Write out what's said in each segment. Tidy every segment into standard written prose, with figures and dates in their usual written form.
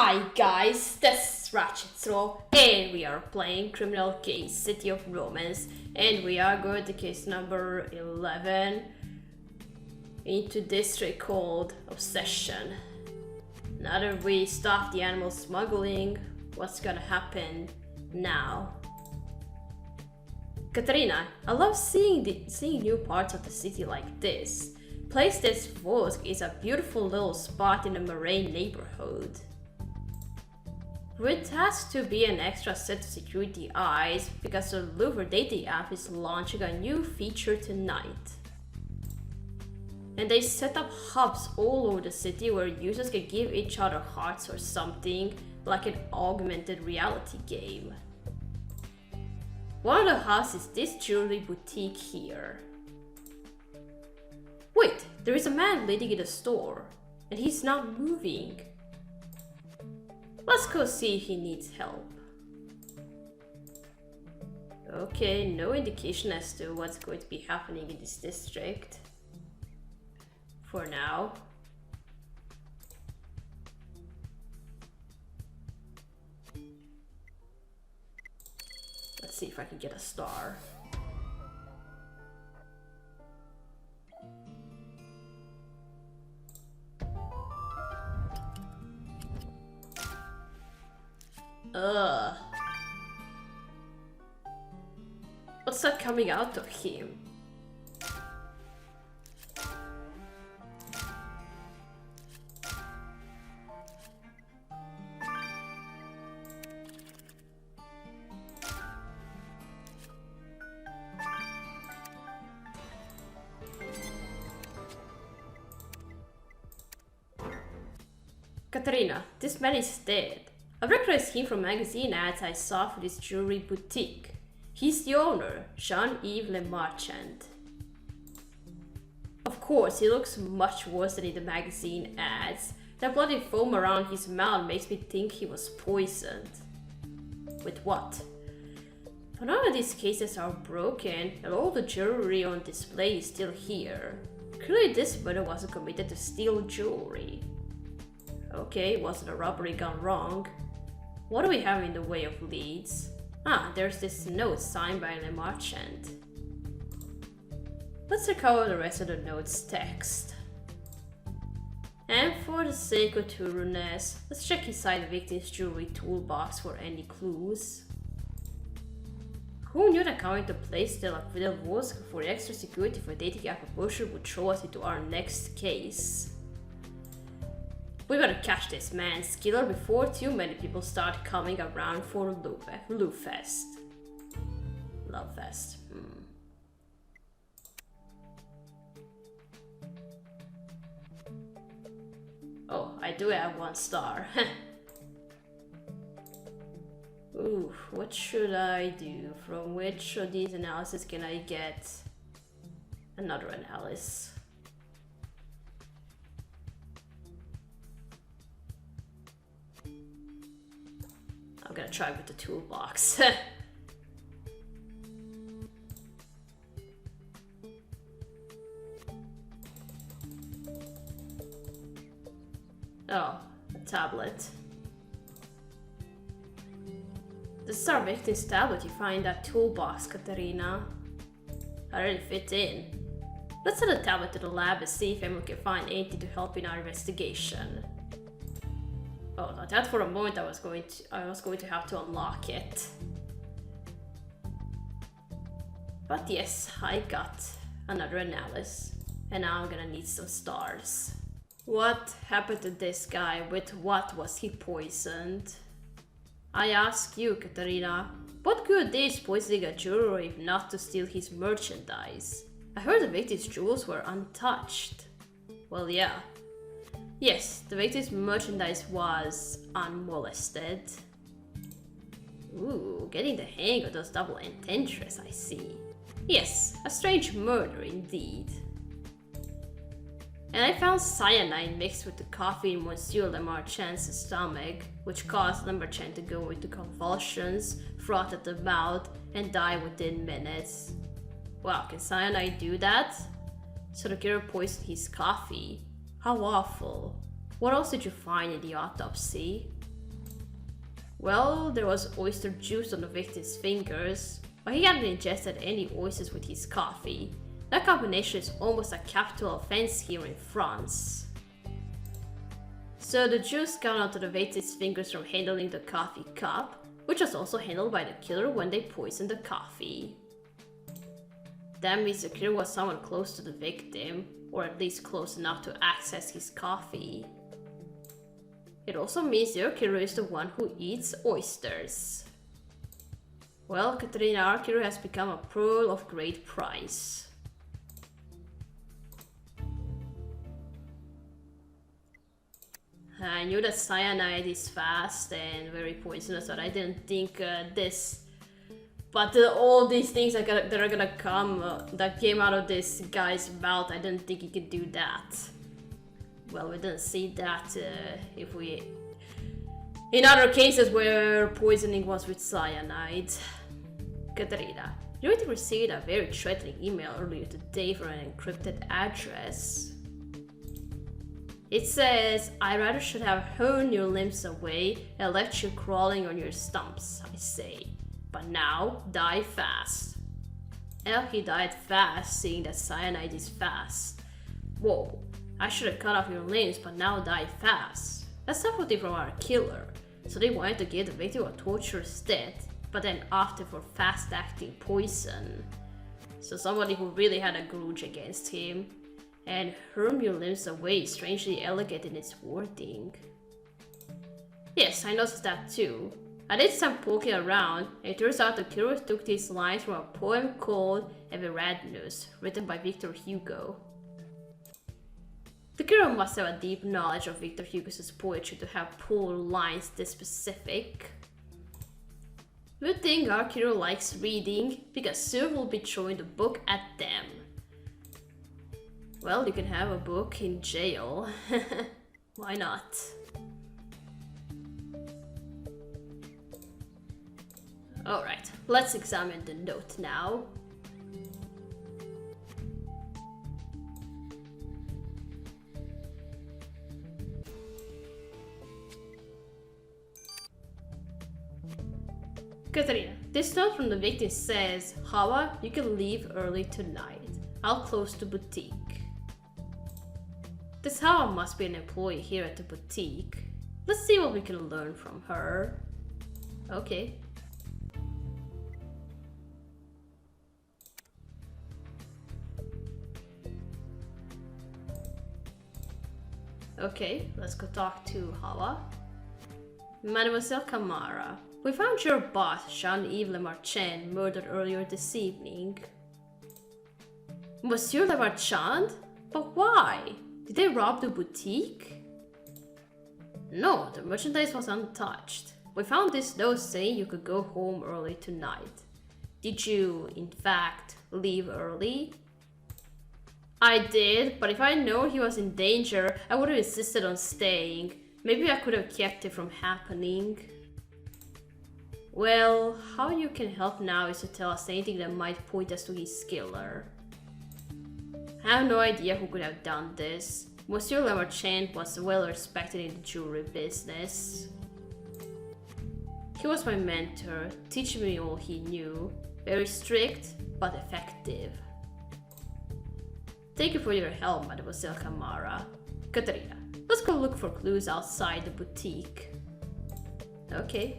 Hi guys, this is Ratchet and we are playing Criminal Case City of Romance, and we are going to case number 11 into district called Obsession. Now that we stop the animal smuggling, what's gonna happen now? Katerina, I love seeing new parts of the city like this. Place this Vosk is a beautiful little spot in the Moraine neighborhood. It has to be an extra set of security eyes because the Luvver dating app is launching a new feature tonight. And they set up hubs all over the city where users can give each other hearts or something, like an augmented reality game. One of the hubs is this jewelry boutique here. Wait, there is a man leading in the store, and he's not moving. Let's go see if he needs help. Okay, no indication as to what's going to be happening in this district. For now. Let's see if I can get a star. What's that coming out of him? Katerina, this man is dead. I recognize him from magazine ads I saw for this jewelry boutique. He's the owner, Jean-Yves Le Marchand. Of course, he looks much worse than in the magazine ads. That bloody foam around his mouth makes me think he was poisoned. With what? But none of these cases are broken, and all the jewelry on display is still here. Clearly this murder wasn't committed to steal jewelry. Okay, wasn't a robbery gone wrong? What do we have in the way of leads? Ah, there's this note signed by Le Marchand. Let's recover the rest of the note's text. And for the sake of thoroughness, let's check inside the victim's jewelry toolbox for any clues. Who knew that coming to place the Laquidel Vosk for extra security for dating app pusher would throw us into our next case? We gotta catch this man's killer before too many people start coming around for Lovefest. Lovefest. Oh, I do have 1 star. Ooh, what should I do? From which of these analyses can I get another analysis? I'm gonna try with the toolbox. Oh, a tablet. This is our victim's tablet you find in that toolbox, Katerina. I really fit in. Let's send the tablet to the lab and see if anyone can find anything to help in our investigation. Oh, I thought for a moment I was going to have to unlock it. But yes, I got another analysis, and now I'm gonna need some stars. What happened to this guy? With what was he poisoned? I ask you, Katerina, what good is poisoning a juror if not to steal his merchandise? I heard the victim's jewels were untouched. Well, yeah. Yes, the victim's merchandise was unmolested. Ooh, getting the hang of those double entendres, I see. Yes, a strange murder indeed. And I found cyanide mixed with the coffee in Monsieur Le Marchand's stomach, which caused Le Marchand to go into convulsions, froth at the mouth, and die within minutes. Wow, can cyanide do that? So the killer poisoned his coffee. How awful. What else did you find in the autopsy? Well, there was oyster juice on the victim's fingers, but he hadn't ingested any oysters with his coffee. That combination is almost a capital offense here in France. So the juice got onto the victim's fingers from handling the coffee cup, which was also handled by the killer when they poisoned the coffee. That means the killer was someone close to the victim, or at least close enough to access his coffee. It also means your killer is the one who eats oysters. Well, Katerina, our killer has become a pearl of great price. I knew that cyanide is fast and very poisonous, but I didn't think this. But all these things that are gonna come, that came out of this guy's mouth, I didn't think he could do that. Well, we didn't see that in other cases where poisoning was with cyanide. Katerina, you received a very threatening email earlier today from an encrypted address. It says, I rather should have hewn your limbs away and left you crawling on your stumps, I say. But now, die fast. Well, he died fast, seeing that cyanide is fast. Whoa, I should have cut off your limbs, but now die fast. That's something from our killer. So they wanted to give the victim a torturous death, but then opted for fast-acting poison. So somebody who really had a grudge against him. And hewn your limbs away is strangely elegant in its wording. Yes, I noticed that too. I did some poking around, and it turns out the killer took these lines from a poem called Everadness, written by Victor Hugo. The killer must have a deep knowledge of Victor Hugo's poetry to have pulled lines this specific. Good thing our killer likes reading, because soon we'll be throwing the book at them. Well, you can have a book in jail. Why not? Alright, let's examine the note now. Katerina, this note from the victim says, Hawa, you can leave early tonight. I'll close the boutique. This Hawa must be an employee here at the boutique. Let's see what we can learn from her. Okay. Okay, let's go talk to Hawa. Mademoiselle Camara, we found your boss, Jean-Yves Le Marchand, murdered earlier this evening. Monsieur Le Marchand? But why? Did they rob the boutique? No, the merchandise was untouched. We found this note saying you could go home early tonight. Did you, in fact, leave early? I did, but if I'd known he was in danger, I would have insisted on staying. Maybe I could have kept it from happening. Well, how you can help now is to tell us anything that might point us to his killer. I have no idea who could have done this. Monsieur Le Marchand was well respected in the jewelry business. He was my mentor, teaching me all he knew. Very strict, but effective. Thank you for your help, Mademoiselle Camara. Katerina, let's go look for clues outside the boutique. Okay.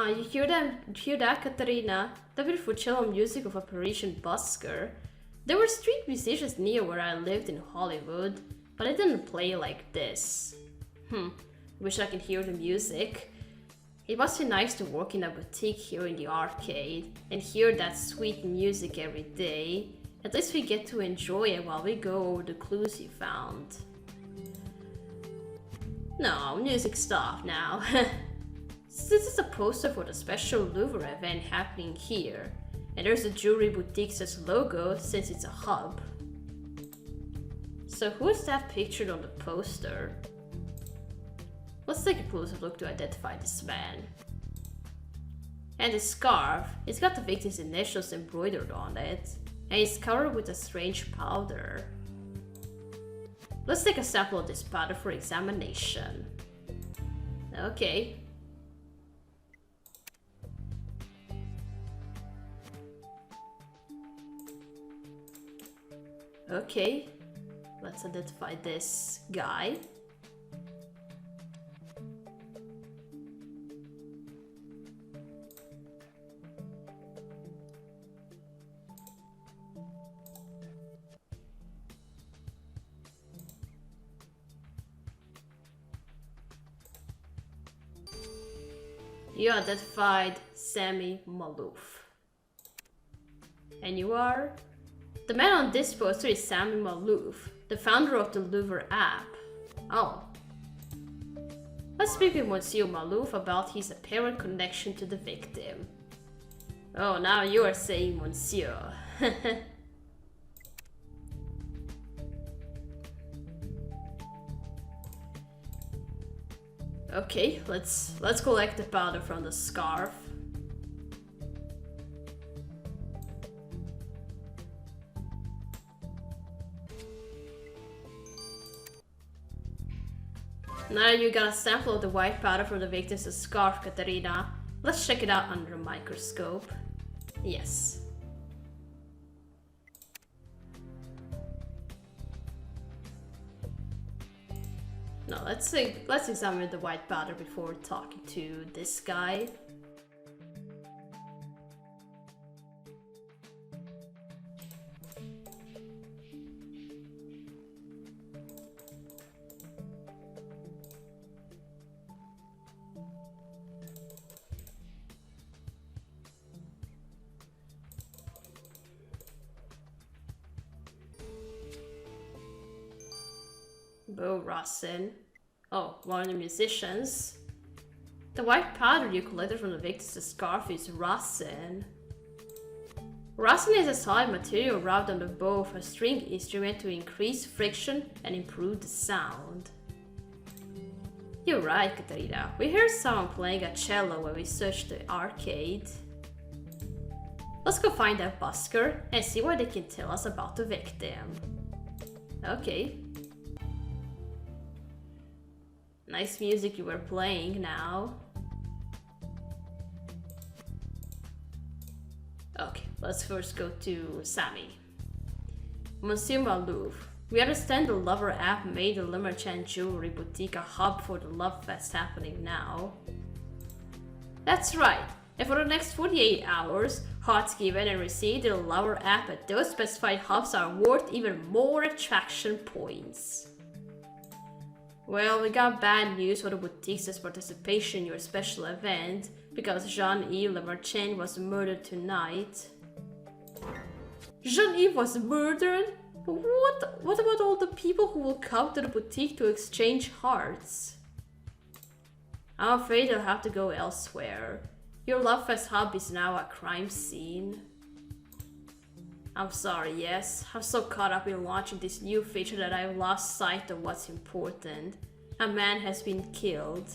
You hear that, Katerina? The beautiful cello music of Operation Busker. There were street musicians near where I lived in Hollywood, but it didn't play like this. Wish I could hear the music. It must be nice to work in a boutique here in the arcade and hear that sweet music every day. At least we get to enjoy it while we go over the clues you found. No, music stuff now. This is a poster for the special luvver event happening here. And there's a jewelry boutique's logo since it's a hub. So who is that pictured on the poster? Let's take a closer look to identify this man. And his scarf, it's got the victim's initials embroidered on it, and it's covered with a strange powder. Let's take a sample of this powder for examination. Okay. Okay, let's identify this guy. You identified Sammy Malouf. And you are? The man on this poster is Sammy Malouf, the founder of the Luvver app. Oh. Let's speak with Monsieur Malouf about his apparent connection to the victim. Oh, now you are saying Monsieur. Okay, let's collect the powder from the scarf. Now you got a sample of the white powder from the victim's scarf, Katarina. Let's check it out under a microscope. Yes. No, let's examine the white powder before talking to this guy. Bo Rossin. Oh, one of the musicians. The white powder you collected from the victim's scarf is Rossin. Rossin is a solid material rubbed on the bow of a string instrument to increase friction and improve the sound. You're right, Katarina. We heard someone playing a cello when we searched the arcade. Let's go find that busker and see what they can tell us about the victim. Okay. Nice music you were playing now. Okay, let's first go to Sammy. Monsieur Malouf, we understand the Luvver app made the Limmerchan Jewelry Boutique a hub for the Love Fest happening now. That's right, and for the next 48 hours, hots given and received in the Luvver app at those specified hubs are worth even more attraction points. Well, we got bad news for the boutique's participation in your special event, because Jean-Yves Lemarchand was murdered tonight. Jean-Yves was murdered? What about all the people who will come to the boutique to exchange hearts? I'm afraid I'll have to go elsewhere. Your Love Fest hub is now a crime scene. I'm sorry, yes. I'm so caught up in launching this new feature that I've lost sight of what's important. A man has been killed.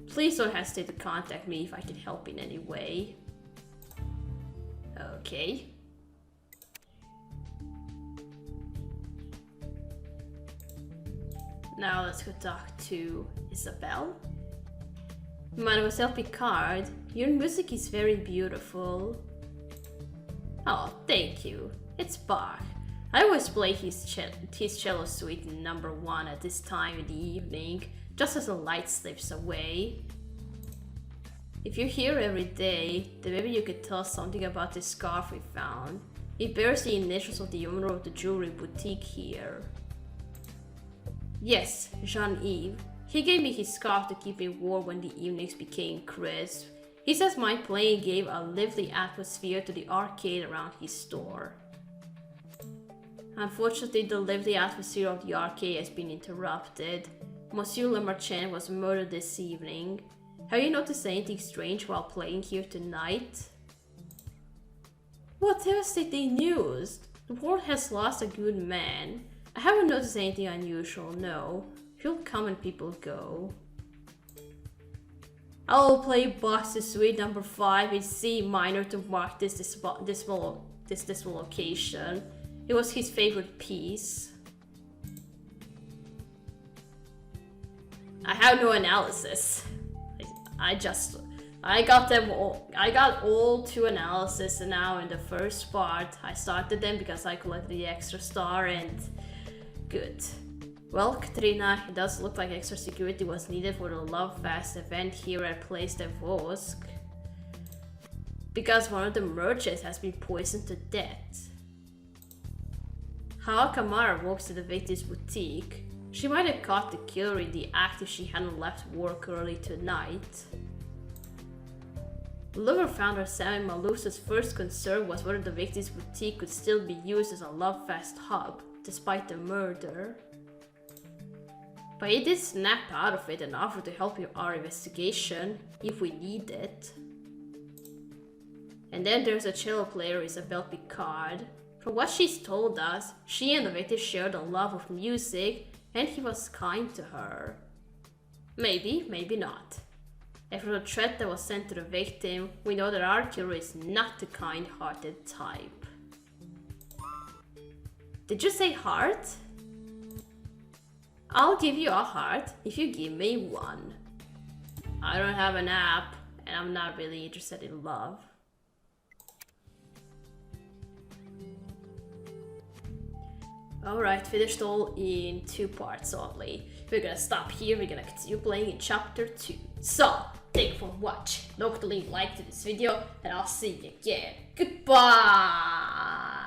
Please don't hesitate to contact me if I can help in any way. Okay. Now let's go talk to Isabelle. Mademoiselle Picard, your music is very beautiful. Oh, thank you. It's Bach. I always play his cello suite number 1 at this time in the evening, just as the light slips away. If you're here every day, then maybe you could tell us something about this scarf we found. It bears the initials of the owner of the jewelry boutique here. Yes, Jean-Yves. He gave me his scarf to keep me warm when the evenings became crisp. He says my playing gave a lively atmosphere to the arcade around his store. Unfortunately, the lively atmosphere of the arcade has been interrupted. Monsieur Le Marchand was murdered this evening. Have you noticed anything strange while playing here tonight? What devastating news! The world has lost a good man. I haven't noticed anything unusual, no. People come and people go. I will play Boxer Suite number 5 in C minor to mark this dismal occasion. It was his favorite piece. I have no analysis. I got all 2 analysis, and now in the first part I started them because I collected the extra star, and good. Well, Katrina, it does look like extra security was needed for the Love Fest event here at Place de Vosk, because one of the merchants has been poisoned to death. How Kamara walks to the victim's boutique. She might have caught the killer in the act if she hadn't left work early tonight. Luvver founder Sammy Malousa's first concern was whether the victim's boutique could still be used as a Love Fest hub, despite the murder. But he did snap out of it and offered to help with our investigation, if we need it. And then there's a cello player, Isabelle Picard. From what she's told us, she and the victim shared a love of music, and he was kind to her. Maybe, maybe not. After the threat that was sent to the victim, we know that our killer is not the kind-hearted type. Did you say heart? I'll give you a heart if you give me 1. I don't have an app, and I'm not really interested in love. Alright, finished all in 2 parts only. We're gonna stop here, we're gonna continue playing in chapter 2. So, thank you for watching. Don't forget to leave a like to this video, and I'll see you again. Goodbye!